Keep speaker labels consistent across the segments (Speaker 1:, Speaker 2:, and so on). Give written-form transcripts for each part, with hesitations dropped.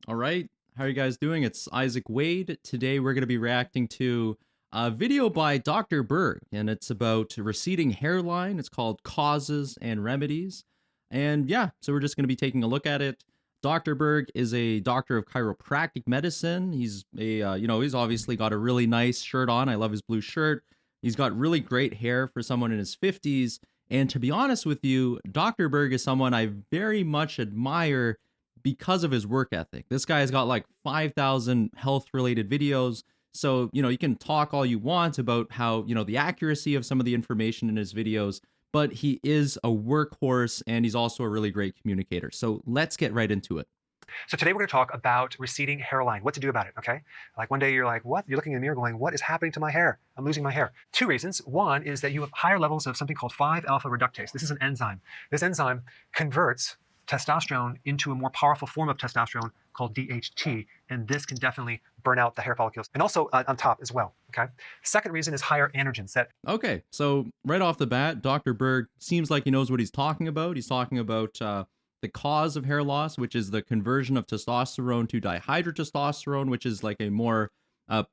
Speaker 1: All right. How are you guys doing? It's Isaac Wade. Today we're going to be reacting to a video by Dr. Berg, and it's about receding hairline. It's called Causes and Remedies. And yeah, so we're just going to be taking a look at it. Dr. Berg is a doctor of chiropractic medicine. He's he's obviously got a really nice shirt on. I love his blue shirt. He's got really great hair for someone in his 50s. And to be honest with you, Dr. Berg is someone I very much admire because of his work ethic. This guy's got like 5,000 health related videos. So, you can talk all you want about how, the accuracy of some of the information in his videos, but he is a workhorse and he's also a really great communicator. So let's get right into it.
Speaker 2: So today we're going to talk about receding hairline, what to do about it, okay? Like one day you're like, what? You're looking in the mirror going, what is happening to my hair? I'm losing my hair. Two reasons. One is that you have higher levels of something called 5-alpha reductase. This is an enzyme. This enzyme converts testosterone into a more powerful form of testosterone called DHT, and this can definitely burn out the hair follicles. And also on top as well, okay? Second reason is higher androgens.
Speaker 1: Okay, so right off the bat, Dr. Berg seems like he knows what he's talking about. He's talking about the cause of hair loss, which is the conversion of testosterone to dihydrotestosterone, which is like a more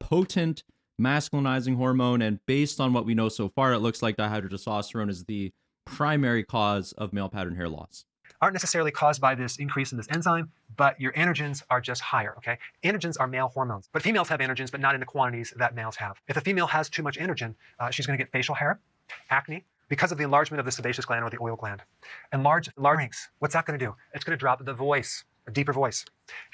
Speaker 1: potent masculinizing hormone. And based on what we know so far, it looks like dihydrotestosterone is the primary cause of male pattern hair loss.
Speaker 2: Aren't necessarily caused by this increase in this enzyme, but your androgens are just higher, okay? Androgens are male hormones, but females have androgens, but not in the quantities that males have. If a female has too much androgen, she's going to get facial hair, acne, because of the enlargement of the sebaceous gland or the oil gland. Enlarged rings, what's that going to do? It's going to drop the voice, a deeper voice.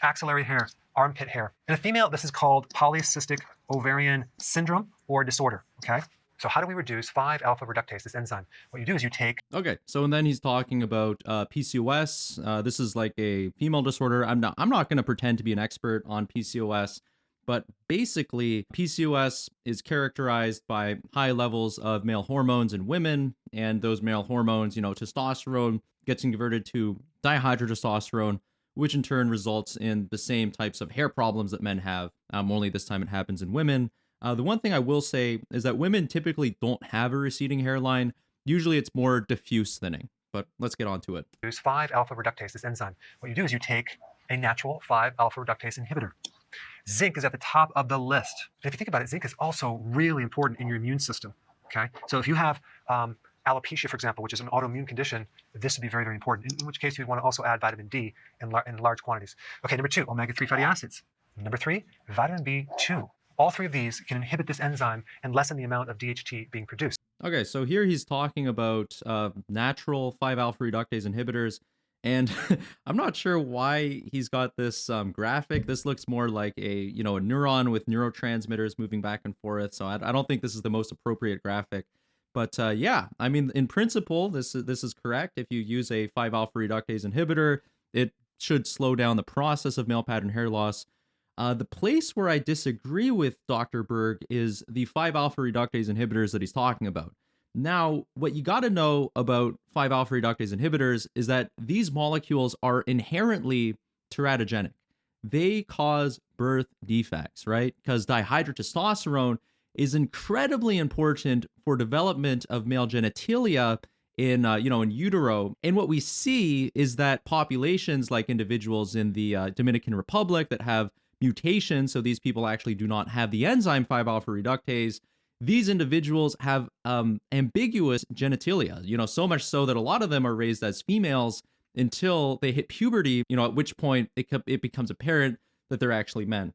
Speaker 2: Axillary hair, armpit hair. In a female, this is called polycystic ovarian syndrome or disorder, okay? So how do we reduce 5-alpha reductase, this enzyme? What you do is you take...
Speaker 1: Okay, so and then he's talking about PCOS. This is like a female disorder. I'm not going to pretend to be an expert on PCOS, but basically PCOS is characterized by high levels of male hormones in women, and those male hormones, testosterone gets converted to dihydrotestosterone, which in turn results in the same types of hair problems that men have. Only this time it happens in women. The one thing I will say is that women typically don't have a receding hairline. Usually it's more diffuse thinning, but let's get on to it.
Speaker 2: Use 5-alpha reductase, this enzyme. What you do is you take a natural 5-alpha reductase inhibitor. Zinc is at the top of the list. And if you think about it, zinc is also really important in your immune system, okay? So if you have alopecia, for example, which is an autoimmune condition, this would be very, very important, in which case you'd want to also add vitamin D in large quantities. Okay, number 2, omega-3 fatty acids. Number 3, vitamin B2. All 3 of these can inhibit this enzyme and lessen the amount of DHT being produced.
Speaker 1: Okay, so here he's talking about natural 5-alpha reductase inhibitors, and I'm not sure why he's got this graphic. This looks more like a neuron with neurotransmitters moving back and forth. So I don't think this is the most appropriate graphic. But yeah, I mean, in principle, this is correct. If you use a 5-alpha reductase inhibitor, it should slow down the process of male pattern hair loss. The place where I disagree with Dr. Berg is the 5-alpha reductase inhibitors that he's talking about. Now, what you got to know about 5-alpha reductase inhibitors is that these molecules are inherently teratogenic. They cause birth defects, right? Because dihydrotestosterone is incredibly important for development of male genitalia in utero. And what we see is that populations like individuals in the Dominican Republic that have mutations, so these people actually do not have the enzyme 5-alpha reductase, these individuals have ambiguous genitalia, so much so that a lot of them are raised as females until they hit puberty, at which point it becomes apparent that they're actually men.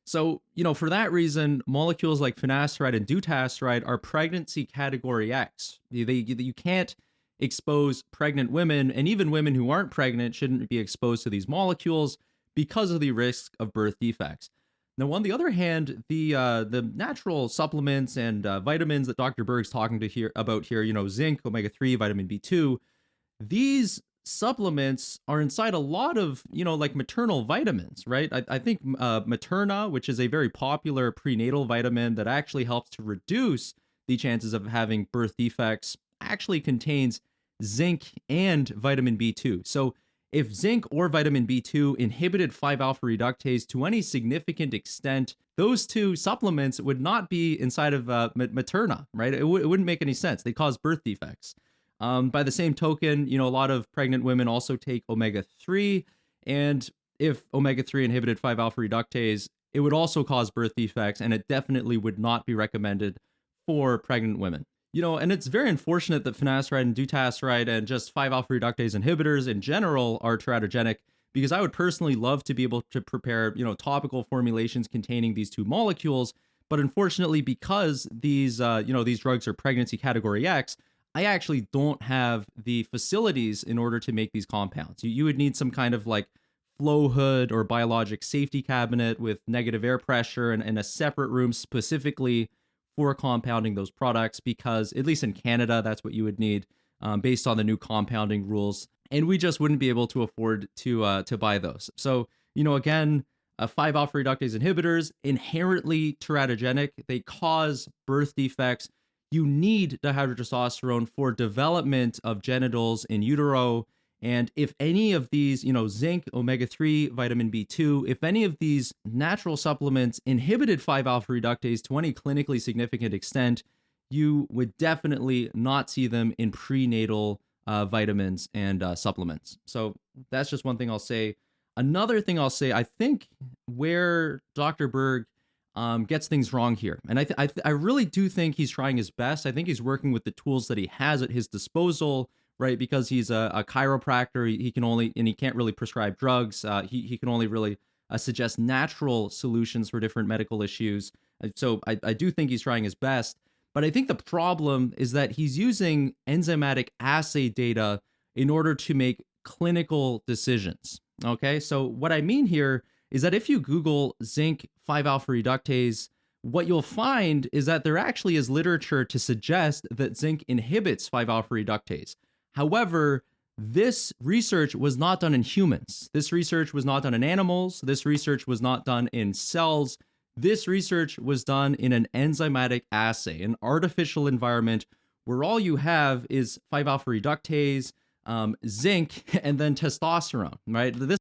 Speaker 1: So, for that reason, molecules like finasteride and dutasteride are pregnancy category X. You can't expose pregnant women, and even women who aren't pregnant shouldn't be exposed to these molecules because of the risk of birth defects. Now, on the other hand, the natural supplements and vitamins that Dr. Berg's talking about here, zinc, omega-3, vitamin B2, these supplements are inside a lot of, like maternal vitamins, right? I think Materna, which is a very popular prenatal vitamin that actually helps to reduce the chances of having birth defects, actually contains zinc and vitamin B2. So if zinc or vitamin B2 inhibited 5-alpha reductase to any significant extent, those two supplements would not be inside of Materna, right? It wouldn't make any sense. They cause birth defects. By the same token, a lot of pregnant women also take omega-3, and if omega-3 inhibited 5-alpha reductase, it would also cause birth defects, and it definitely would not be recommended for pregnant women. And it's very unfortunate that finasteride and dutasteride and just 5-alpha reductase inhibitors in general are teratogenic, because I would personally love to be able to prepare, topical formulations containing these two molecules. But unfortunately, because these drugs are pregnancy category X, I actually don't have the facilities in order to make these compounds. You would need some kind of like flow hood or biologic safety cabinet with negative air pressure and a separate room specifically for compounding those products, because at least in Canada, that's what you would need based on the new compounding rules. And we just wouldn't be able to afford to buy those. So, again, 5-alpha reductase inhibitors, inherently teratogenic. They cause birth defects. You need dihydrotestosterone for development of genitals in utero. And if any of these, zinc, omega-3, vitamin B2, if any of these natural supplements inhibited 5-alpha reductase to any clinically significant extent, you would definitely not see them in prenatal vitamins and supplements. So that's just one thing I'll say. Another thing I'll say, I think where Dr. Berg gets things wrong here, and I really do think he's trying his best. I think he's working with the tools that he has at his disposal, right? Because he's a chiropractor, he can only, and he can't really prescribe drugs. He can only really suggest natural solutions for different medical issues. So I do think he's trying his best. But I think the problem is that he's using enzymatic assay data in order to make clinical decisions. Okay, so what I mean here is that if you Google zinc 5-alpha reductase, what you'll find is that there actually is literature to suggest that zinc inhibits 5-alpha reductase. However, this research was not done in humans. This research was not done in animals. This research was not done in cells. This research was done in an enzymatic assay, an artificial environment where all you have is 5-alpha reductase, zinc, and then testosterone, right? This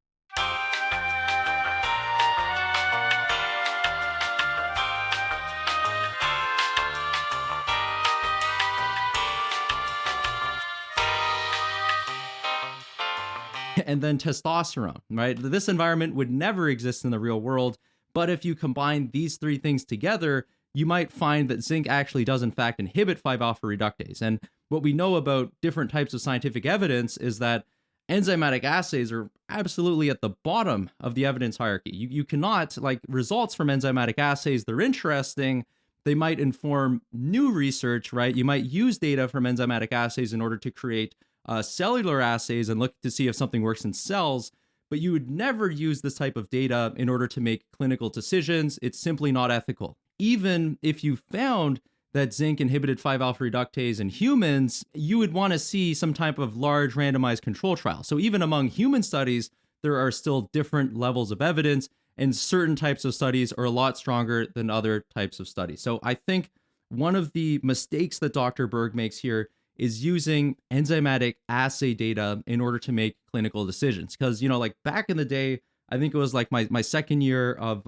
Speaker 1: and then testosterone, right? This environment would never exist in the real world. But if you combine these three things together, you might find that zinc actually does in fact inhibit 5-alpha reductase. And what we know about different types of scientific evidence is that enzymatic assays are absolutely at the bottom of the evidence hierarchy. You cannot, like, results from enzymatic assays, they're interesting. They might inform new research, right? You might use data from enzymatic assays in order to create cellular assays and look to see if something works in cells. But you would never use this type of data in order to make clinical decisions. It's simply not ethical. Even if you found that zinc inhibited 5-alpha reductase in humans, you would want to see some type of large randomized control trial. So even among human studies, there are still different levels of evidence, and certain types of studies are a lot stronger than other types of studies. So I think one of the mistakes that Dr. Berg makes here is using enzymatic assay data in order to make clinical decisions. Because, like back in the day, I think it was like my second year of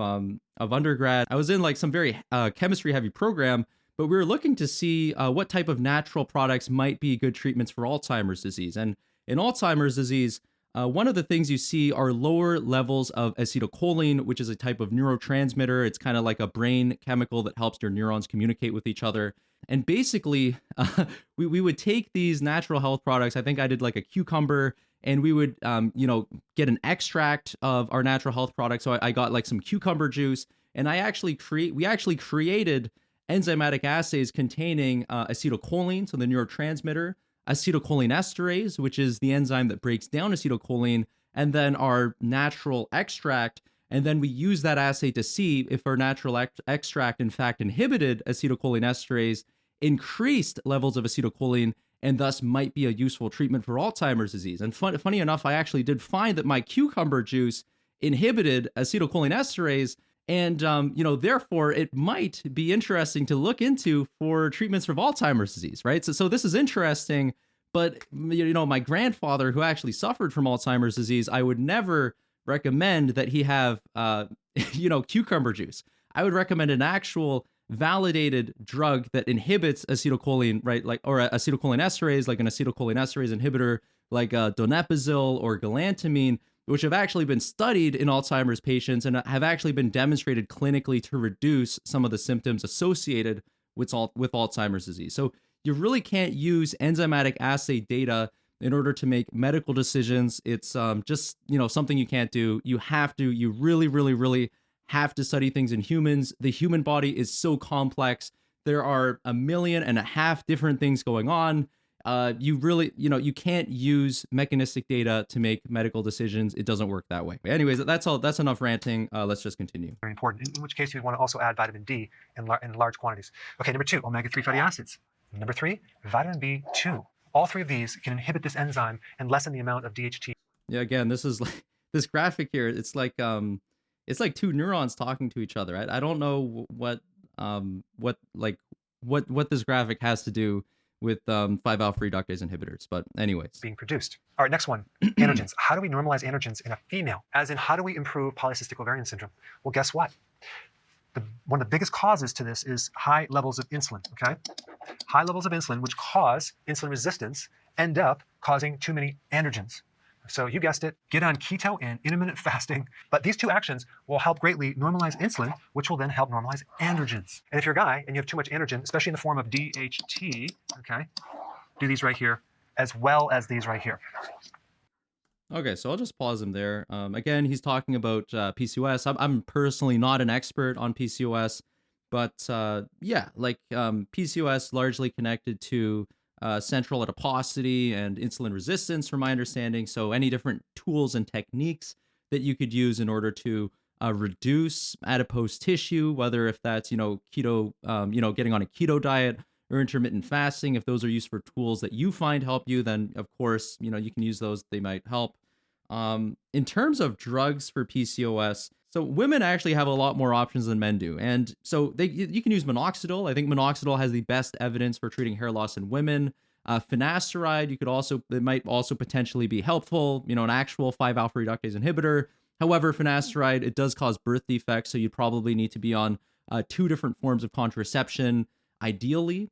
Speaker 1: undergrad, I was in like some very chemistry heavy program, but we were looking to see what type of natural products might be good treatments for Alzheimer's disease. And in Alzheimer's disease, one of the things you see are lower levels of acetylcholine, which is a type of neurotransmitter. It's kind of like a brain chemical that helps your neurons communicate with each other. And basically, we would take these natural health products. I think I did like a cucumber, and we would, get an extract of our natural health product. So I got like some cucumber juice, and we actually created enzymatic assays containing acetylcholine, so the neurotransmitter, acetylcholinesterase, which is the enzyme that breaks down acetylcholine, and then our natural extract. And then we use that assay to see if our natural extract, in fact, inhibited acetylcholinesterase, increased levels of acetylcholine, and thus might be a useful treatment for Alzheimer's disease. And funny enough, I actually did find that my cucumber juice inhibited acetylcholinesterase, and therefore it might be interesting to look into for treatments for Alzheimer's disease, right? So this is interesting, but my grandfather, who actually suffered from Alzheimer's disease, I would never recommend that he have cucumber juice. I would recommend an actual validated drug that inhibits acetylcholine, right? Like, or acetylcholinesterase, like an acetylcholinesterase inhibitor, like donepezil or galantamine. which have actually been studied in Alzheimer's patients and have actually been demonstrated clinically to reduce some of the symptoms associated with Alzheimer's disease. So you really can't use enzymatic assay data in order to make medical decisions. It's just, something you can't do. You really, really, really have to study things in humans. The human body is so complex. There are 1.5 million different things going on. You really, you can't use mechanistic data to make medical decisions. It doesn't work that way. Anyways, that's all. That's enough ranting. Let's just continue.
Speaker 2: Very important, in which case you'd want to also add vitamin D in large quantities. Okay, number 2, omega-3 fatty acids. Number 3, vitamin B2. All 3 of these can inhibit this enzyme and lessen the amount of DHT.
Speaker 1: Yeah, again, this is like this graphic here. It's like two neurons talking to each other. I don't know what this graphic has to do with 5-alpha reductase inhibitors, but anyways.
Speaker 2: Being produced. All right, next one, androgens. How do we normalize androgens in a female? As in, how do we improve polycystic ovarian syndrome? Well, guess what? One of the biggest causes to this is high levels of insulin, okay? High levels of insulin, which cause insulin resistance, end up causing too many androgens. So you guessed it, get on keto and intermittent fasting. But these 2 actions will help greatly normalize insulin, which will then help normalize androgens. And if you're a guy and you have too much androgen, especially in the form of DHT, okay, do these right here, as well as these right here.
Speaker 1: Okay, so I'll just pause him there. Again, he's talking about PCOS. I'm personally not an expert on PCOS, but PCOS largely connected to central adiposity and insulin resistance, from my understanding. So any different tools and techniques that you could use in order to reduce adipose tissue, whether if that's keto, getting on a keto diet or intermittent fasting, if those are used for tools that you find help you, then of course you can use those. They might help. In terms of drugs for PCOS, so women actually have a lot more options than men do. And so you can use minoxidil. I think minoxidil has the best evidence for treating hair loss in women. Finasteride, it might also potentially be helpful, an actual 5-alpha reductase inhibitor. However, finasteride, it does cause birth defects, so you probably need to be on 2 different forms of contraception, ideally.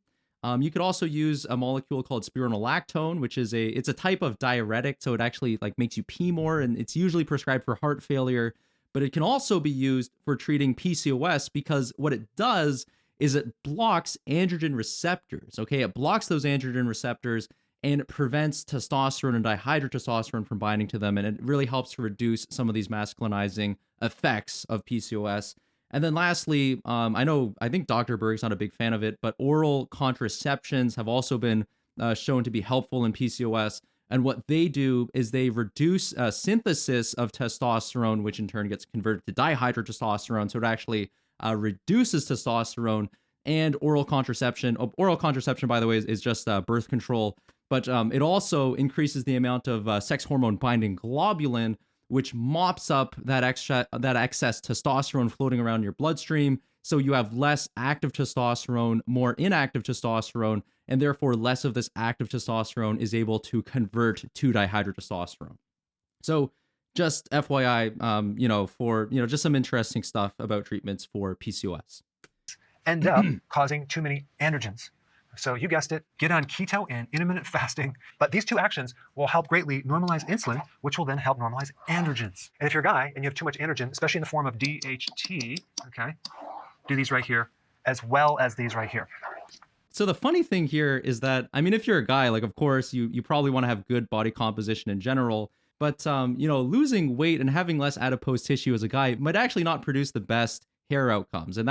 Speaker 1: You could also use a molecule called spironolactone, which is it's a type of diuretic, so it actually makes you pee more, and it's usually prescribed for heart failure. But it can also be used for treating PCOS because what it does is it blocks androgen receptors. Okay, it blocks those androgen receptors and it prevents testosterone and dihydrotestosterone from binding to them, and it really helps to reduce some of these masculinizing effects of PCOS. And then lastly, I think Dr. Berg's not a big fan of it, but oral contraceptions have also been shown to be helpful in PCOS. And what they do is they reduce synthesis of testosterone, which in turn gets converted to dihydrotestosterone. So it actually reduces testosterone. And oral contraception, by the way, is just birth control. But it also increases the amount of sex hormone binding globulin, which mops up that excess testosterone floating around your bloodstream. So you have less active testosterone, more inactive testosterone, and therefore less of this active testosterone is able to convert to dihydrotestosterone. So just FYI, for just some interesting stuff about treatments for PCOS.
Speaker 2: End up causing too many androgens. So you guessed it, get on keto and intermittent fasting. But these 2 actions will help greatly normalize insulin, which will then help normalize androgens. And if you're a guy and you have too much androgen, especially in the form of DHT, okay, do these right here, as well as these right here.
Speaker 1: So the funny thing here is that, if you're a guy, of course, you probably want to have good body composition in general, but, losing weight and having less adipose tissue as a guy might actually not produce the best hair outcomes. And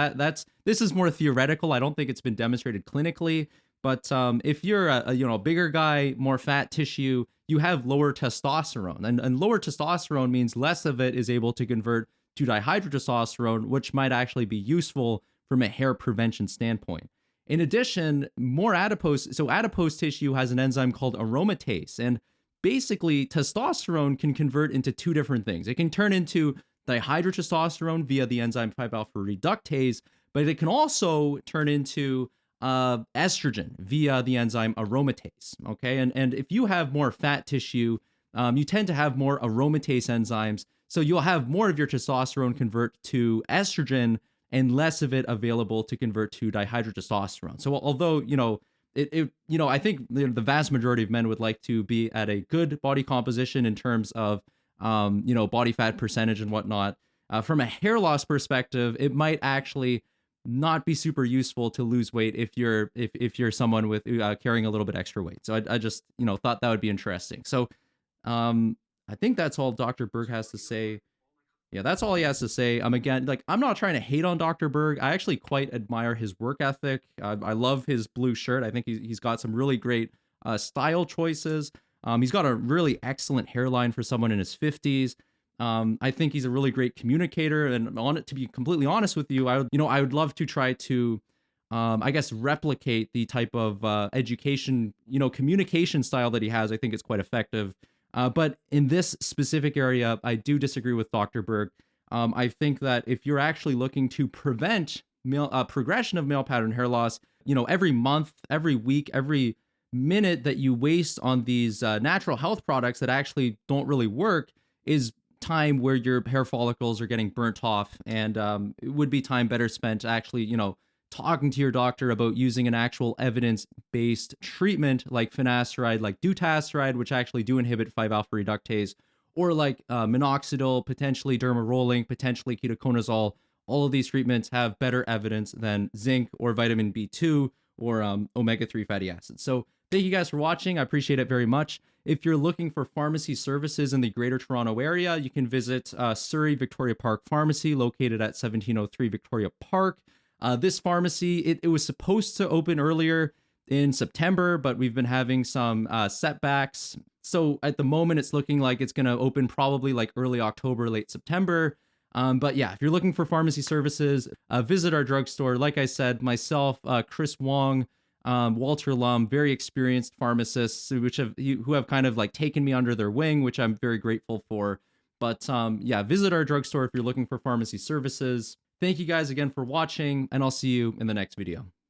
Speaker 1: this is more theoretical. I don't think it's been demonstrated clinically, but if you're a bigger guy, more fat tissue, you have lower testosterone, and lower testosterone means less of it is able to convert to dihydrotestosterone, which might actually be useful from a hair prevention standpoint. In addition, more adipose tissue has an enzyme called aromatase, and basically testosterone can convert into 2 different things. It can turn into dihydrotestosterone via the enzyme 5-alpha reductase, but it can also turn into estrogen via the enzyme aromatase. Okay, and if you have more fat tissue, you tend to have more aromatase enzymes, so you'll have more of your testosterone convert to estrogen and less of it available to convert to dihydrotestosterone. So although I think the vast majority of men would like to be at a good body composition in terms of body fat percentage and whatnot. From a hair loss perspective, it might actually not be super useful to lose weight if you're someone with carrying a little bit extra weight. So I just thought that would be interesting. So I think that's all Dr. Berg has to say. Yeah, that's all he has to say. Again, like, I'm not trying to hate on Dr. Berg. I actually quite admire his work ethic. I love his blue shirt. I think he's got some really great style choices. He's got a really excellent hairline for someone in his 50s. I think he's a really great communicator, and on it, to be completely honest with you, I would love to try to, I guess, replicate the type of education, communication style that he has. I think it's quite effective. But in this specific area, I do disagree with Dr. Berg. I think that if you're actually looking to prevent progression of male pattern hair loss, every month, every week, every minute that you waste on these natural health products that actually don't really work is time where your hair follicles are getting burnt off, and it would be time better spent actually, talking to your doctor about using an actual evidence-based treatment like finasteride, like dutasteride, which actually do inhibit 5-alpha reductase, or like minoxidil, potentially dermarolling, potentially ketoconazole. All of these treatments have better evidence than zinc or vitamin B2 or omega-3 fatty acids. So thank you guys for watching. I appreciate it very much. If you're looking for pharmacy services in the Greater Toronto Area, you can visit Surrey Victoria Park Pharmacy, located at 1703 Victoria Park. This pharmacy, it was supposed to open earlier in September, but we've been having some setbacks. So at the moment, it's looking like it's going to open probably like early October, late September. But yeah, if you're looking for pharmacy services, visit our drugstore. Like I said, myself, Chris Wong, Walter Lum, very experienced pharmacists who have kind of like taken me under their wing, which I'm very grateful for. But yeah, visit our drugstore if you're looking for pharmacy services. Thank you guys again for watching, and I'll see you in the next video.